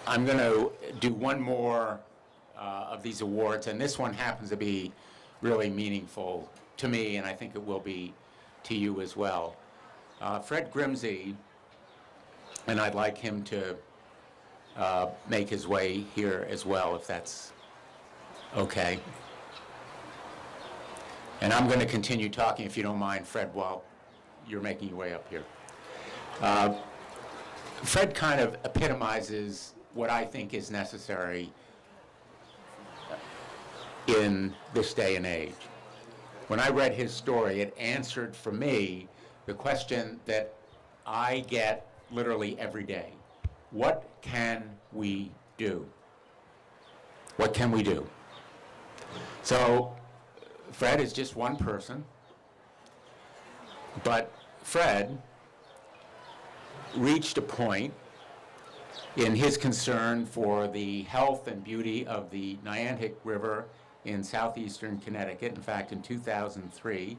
I'm going to do one more of these awards, and this one happens to be really meaningful to me, and I think it will be to you as well. Fred Grimsey, and I'd like him to make his way here as well, if that's okay. And I'm going to continue talking, if you don't mind, Fred, while you're making your way up here. Fred kind of epitomizes what I think is necessary in this day and age. When I read his story, it answered for me the question that I get literally every day. What can we do? What can we do? So Fred is just one person, but Fred reached a point in his concern for the health and beauty of the Naugatuck River in southeastern Connecticut. In fact, in 2003,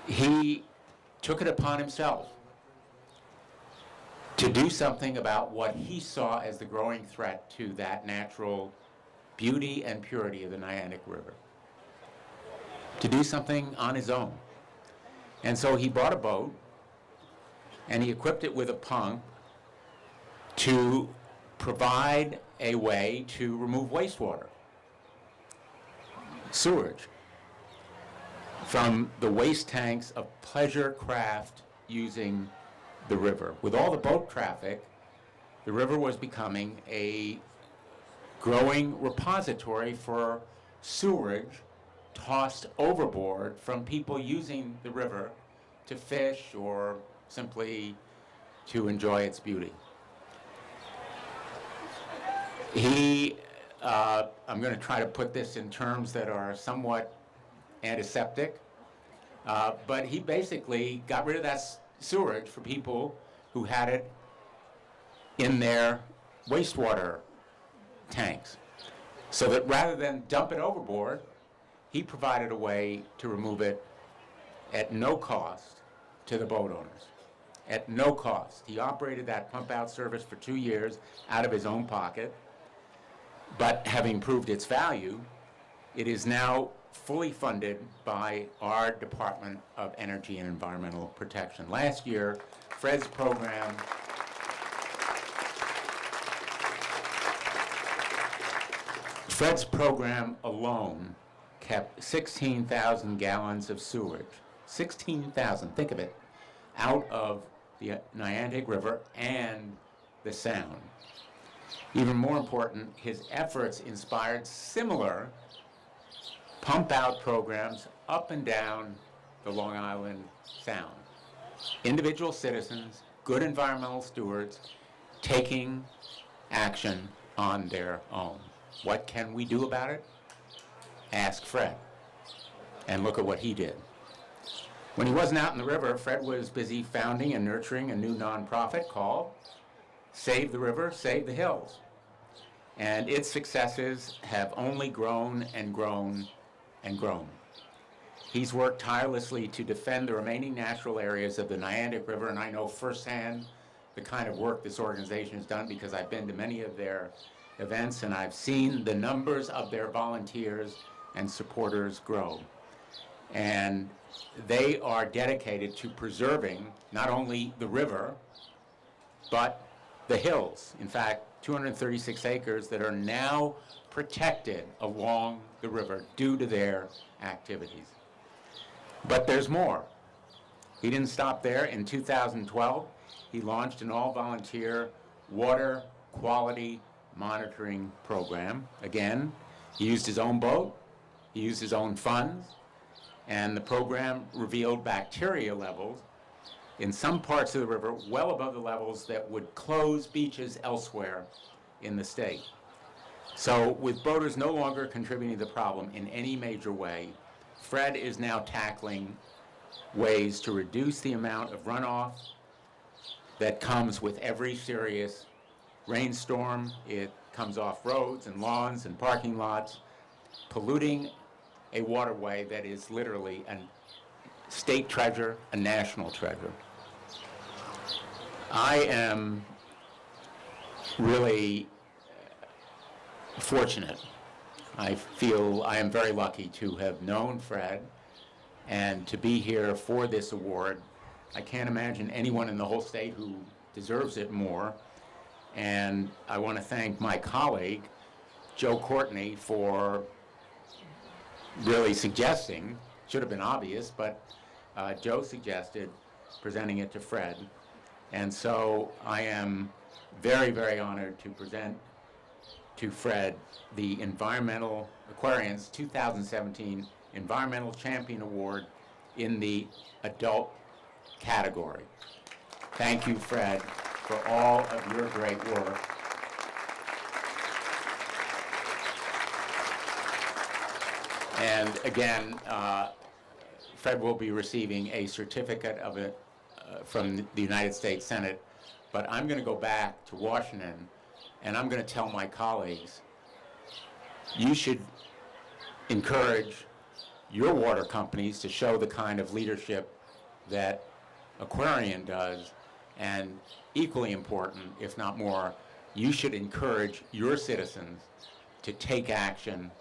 he took it upon himself to do something about what he saw as the growing threat to that natural beauty and purity of the Naugatuck River, to do something on his own. And so he bought a boat and he equipped it with a pump to provide a way to remove wastewater, sewage, from the waste tanks of pleasure craft using the river. With all the boat traffic, the river was becoming a growing repository for sewage tossed overboard from people using the river to fish or simply to enjoy its beauty. I'm going to try to put this in terms that are somewhat antiseptic, but he basically got rid of that sewage for people who had it in their wastewater tanks, so that rather than dump it overboard, he provided a way to remove it at no cost to the boat owners. At no cost. He operated that pump out service for 2 years out of his own pocket, but having proved its value, it is now fully funded by our Department of Energy and Environmental Protection. Last year, Fred's program alone kept 16,000 gallons of sewage, 16,000, think of it, out of the Naugatuck River and the Sound. Even more important, his efforts inspired similar pump-out programs up and down the Long Island Sound. Individual citizens, good environmental stewards, taking action on their own. What can we do about it? Ask Fred. And look at what he did. When he wasn't out in the river, Fred was busy founding and nurturing a new nonprofit called Save the River, Save the Hills. And its successes have only grown and grown and grown. He's worked tirelessly to defend the remaining natural areas of the Naugatuck River, and I know firsthand the kind of work this organization has done because I've been to many of their events and I've seen the numbers of their volunteers and supporters grow. And they are dedicated to preserving not only the river, but the hills. In fact, 236 acres that are now protected along the river due to their activities. But there's more. He didn't stop there. In 2012, he launched an all-volunteer water quality monitoring program. Again, he used his own boat, he used his own funds, and the program revealed bacteria levels in some parts of the river well above the levels that would close beaches elsewhere in the state. So with boaters no longer contributing to the problem in any major way, Fred is now tackling ways to reduce the amount of runoff that comes with every serious rainstorm. It comes off roads and lawns and parking lots, polluting a waterway that is literally a state treasure, a national treasure. I am really fortunate. I feel I am very lucky to have known Fred and to be here for this award. I can't imagine anyone in the whole state who deserves it more. And I want to thank my colleague, Joe Courtney, for really suggesting, should have been obvious, but Joe suggested presenting it to Fred. And so I am very, very honored to present to Fred the Aquarion's 2017 Environmental Champion Award in the adult category. Thank you, Fred, for all of your great work. And again, Fred will be receiving a certificate of it from the United States Senate, but I'm going to go back to Washington and I'm going to tell my colleagues, you should encourage your water companies to show the kind of leadership that Aquarion does, and equally important, if not more, you should encourage your citizens to take action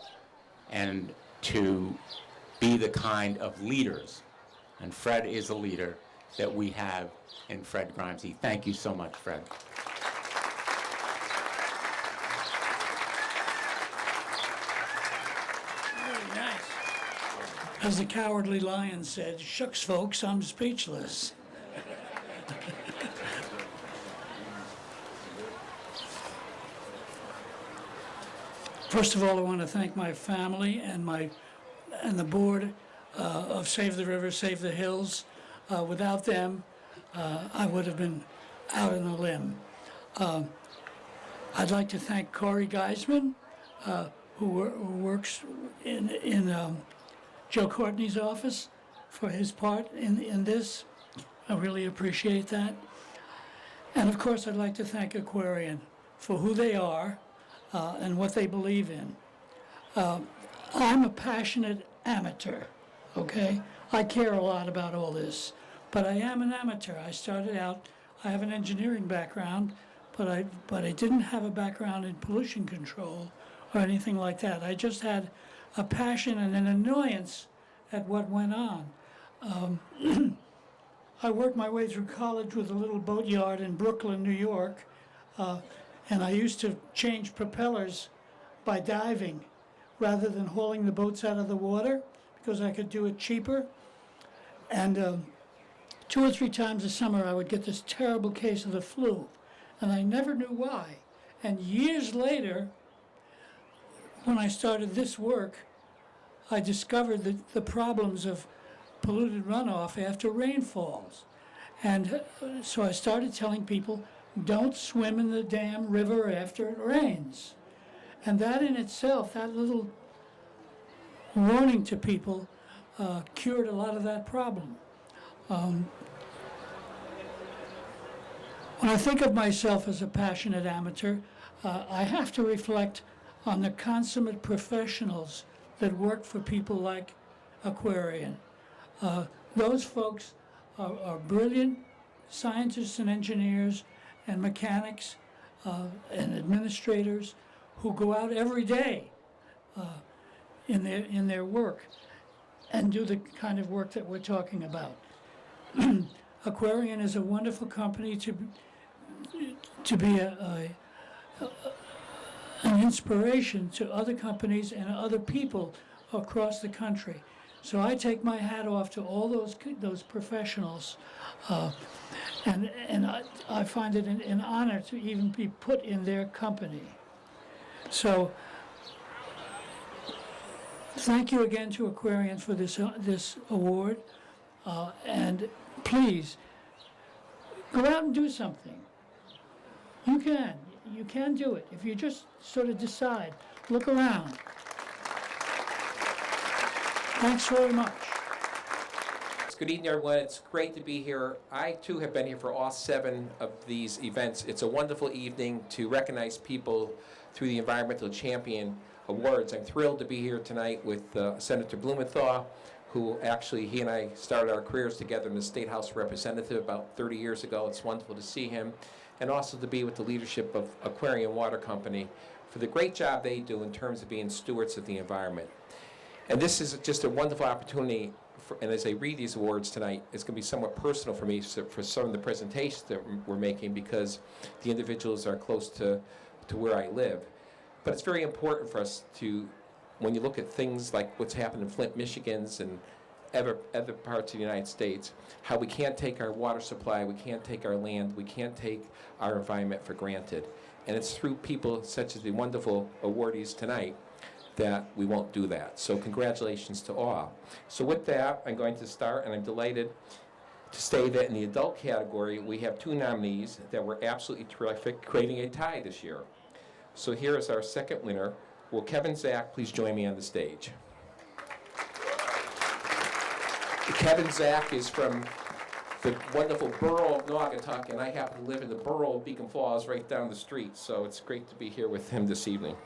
and to be the kind of leaders, and Fred is a leader, that we have in Fred Grimsey. Thank you so much, Fred. Very nice. As the Cowardly Lion said, shucks folks, I'm speechless. First of all, I want to thank my family and the board of Save the River, Save the Hills. Without them, I would have been out on a limb. I'd like to thank Corey Geisman, who works in Joe Courtney's office, for his part in this. I really appreciate that. And of course, I'd like to thank Aquarion for who they are and what they believe in. I'm a passionate amateur, okay? I care a lot about all this, but I am an amateur. I started out, I have an engineering background, but I didn't have a background in pollution control or anything like that. I just had a passion and an annoyance at what went on. I worked my way through college with a little boatyard in Brooklyn, New York, and I used to change propellers by diving rather than hauling the boats out of the water because I could do it cheaper. And 2 or 3 times a summer I would get this terrible case of the flu, and I never knew why. And years later, when I started this work, I discovered the problems of polluted runoff after rainfalls. And so I started telling people, don't swim in the damn river after it rains. And that in itself, that little warning to people, cured a lot of that problem. When I think of myself as a passionate amateur, I have to reflect on the consummate professionals that work for people like Aquarion. Those folks are brilliant scientists and engineers and mechanics and administrators who go out every day in their work and do the kind of work that we're talking about. Aquarion is a wonderful company to be an inspiration to other companies and other people across the country. So I take my hat off to all those professionals, and I find it an honor to even be put in their company. So thank you again to Aquarion for this award, and please go out and do something. You can do it if you just sort of decide. Look around. Thanks very much. Good evening, everyone. It's great to be here. I, too, have been here for all 7 of these events. It's a wonderful evening to recognize people through the Environmental Champion Awards. I'm thrilled to be here tonight with Senator Blumenthal, who actually, he and I started our careers together in the State House of Representative about 30 years ago. It's wonderful to see him, and also to be with the leadership of Aquarion Water Company for the great job they do in terms of being stewards of the environment. And this is just a wonderful opportunity, and as I read these awards tonight, it's going to be somewhat personal for me for some of the presentations that we're making, because the individuals are close to where I live. But it's very important for us to, when you look at things like what's happened in Flint, Michigan's, and other parts of the United States, how we can't take our water supply, we can't take our land, we can't take our environment for granted. And it's through people such as the wonderful awardees tonight that we won't do that. So congratulations to all. So with that, I'm going to start, and I'm delighted to say that in the adult category, we have 2 nominees that were absolutely terrific, creating a tie this year. So here is our second winner. Will Kevin Zack please join me on the stage? Kevin Zack is from the wonderful borough of Naugatuck, and I happen to live in the borough of Beacon Falls right down the street, so it's great to be here with him this evening.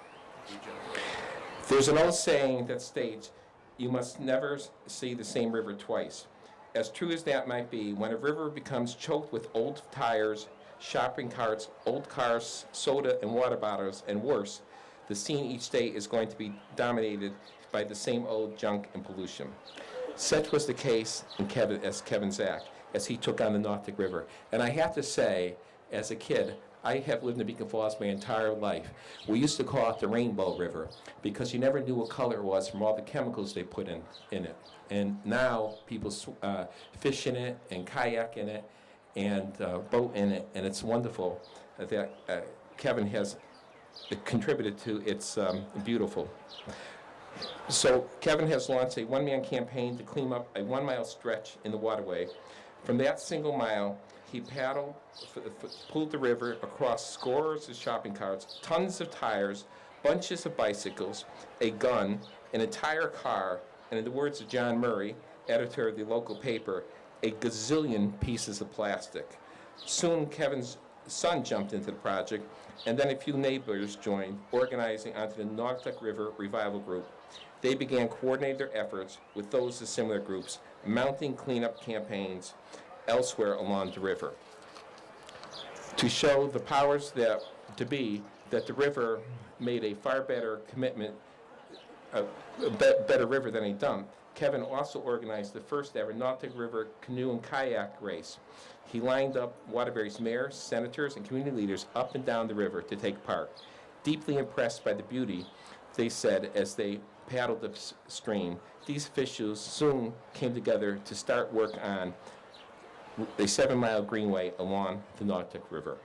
There's an old saying that states, you must never see the same river twice. As true as that might be, when a river becomes choked with old tires, shopping carts, old cars, soda and water bottles, and worse, the scene each day is going to be dominated by the same old junk and pollution. Such was the case in Kevin Zack as he took on the Naugatuck River. And I have to say, as a kid, I have lived in Beacon Falls my entire life. We used to call it the Rainbow River because you never knew what color it was from all the chemicals they put in it. And now people fish in it and kayak in it and boat in it, and it's wonderful that Kevin has contributed to its beautiful. So Kevin has launched a one-man campaign to clean up a 1-mile stretch in the waterway. From that single mile, he pulled the river across scores of shopping carts, tons of tires, bunches of bicycles, a gun, an entire car, and in the words of John Murray, editor of the local paper, a gazillion pieces of plastic. Soon Kevin's son jumped into the project, and then a few neighbors joined, organizing onto the Naugatuck River Revival Group. They began coordinating their efforts with those of similar groups, mounting cleanup campaigns elsewhere along the river, to show the powers that the river made a far better commitment, a better river than a dump. Kevin also organized the first ever Naugatuck River canoe and kayak race. He lined up Waterbury's mayors, senators, and community leaders up and down the river to take part. Deeply impressed by the beauty, they said as they paddled the stream, these officials soon came together to start work on a 7-mile greenway along the Naugatuck River.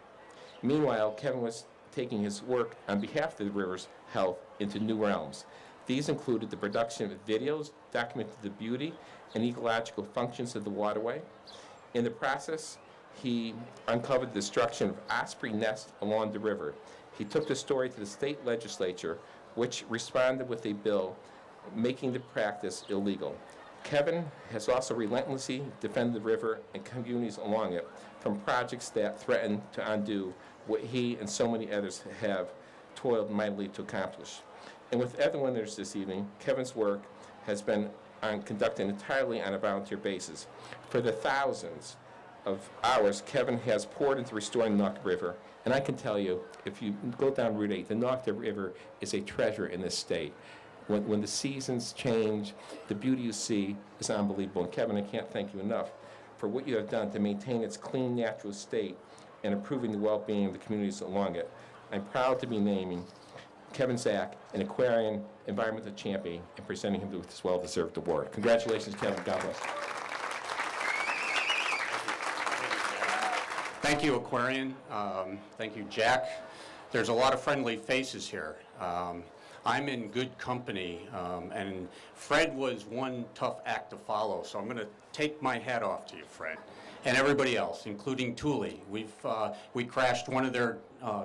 Meanwhile, Kevin was taking his work on behalf of the river's health into new realms. These included the production of videos documenting the beauty and ecological functions of the waterway. In the process, he uncovered the destruction of osprey nests along the river. He took the story to the state legislature, which responded with a bill making the practice illegal. Kevin has also relentlessly defended the river and communities along it from projects that threaten to undo what he and so many others have toiled mightily to accomplish. And with other winners this evening, Kevin's work has been conducted entirely on a volunteer basis. For the thousands of hours Kevin has poured into restoring the Naugatuck River, and I can tell you, if you go down Route 8, the Naugatuck River is a treasure in this state. When the seasons change, the beauty you see is unbelievable. And Kevin, I can't thank you enough for what you have done to maintain its clean, natural state and improving the well-being of the communities along it. I'm proud to be naming Kevin Zack an Aquarion Environmental Champion and presenting him with this well-deserved award. Congratulations, Kevin. God bless. Thank you, Aquarion. Thank you, Jack. There's a lot of friendly faces here. I'm in good company, and Fred was one tough act to follow, so I'm going to take my hat off to you, Fred, and everybody else, including Thule. We crashed one of their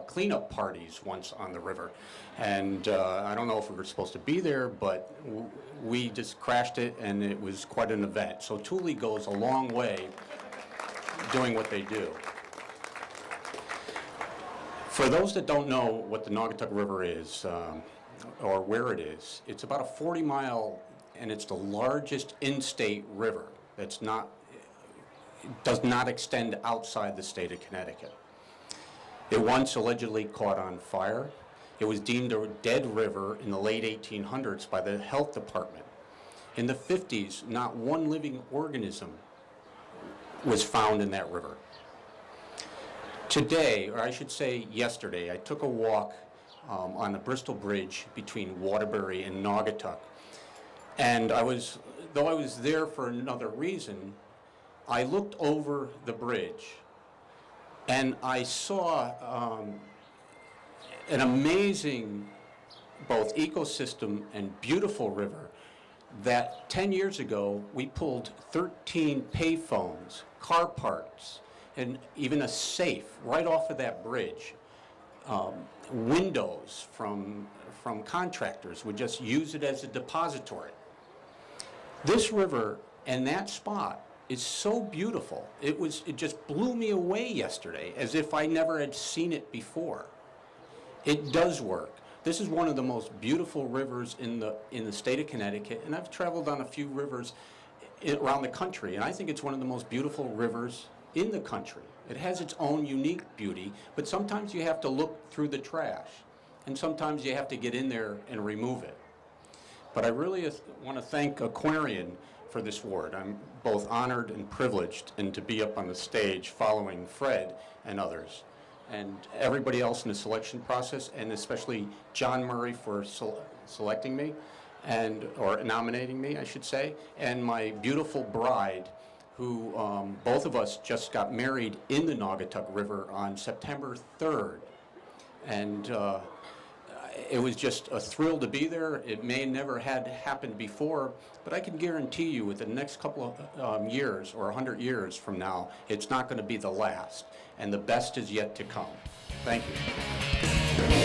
cleanup parties once on the river, and I don't know if we were supposed to be there, but we just crashed it, and it was quite an event. So Thule goes a long way doing what they do. For those that don't know what the Naugatuck River is, or where it is, it's about a 40-mile and it's the largest in-state river does not extend outside the state of Connecticut. It once allegedly caught on fire. It was deemed a dead river in the late 1800s by the health department. In the 50s, not one living organism was found in that river. Today, or I should say yesterday, I took a walk on the Bristol Bridge between Waterbury and Naugatuck. And though I was there for another reason, I looked over the bridge and I saw an amazing both ecosystem and beautiful river that 10 years ago we pulled 13 payphones, car parts, and even a safe right off of that bridge. Windows from contractors would just use it as a depository. This river and that spot is so beautiful. It just blew me away yesterday, as if I never had seen it before. It does work. This is one of the most beautiful rivers in the state of Connecticut, and I've traveled on a few rivers around the country, and I think it's one of the most beautiful rivers in the country. It has its own unique beauty, but sometimes you have to look through the trash, and sometimes you have to get in there and remove it. But I really want to thank Aquarion for this award. I'm both honored and privileged and to be up on the stage following Fred and others, and everybody else in the selection process, and especially John Murray for selecting me, or nominating me, I should say, and my beautiful bride, who both of us just got married in the Naugatuck River on September 3rd. And it was just a thrill to be there. It may never had happened before, but I can guarantee you within the next couple of years or 100 years from now, it's not going to be the last. And the best is yet to come. Thank you.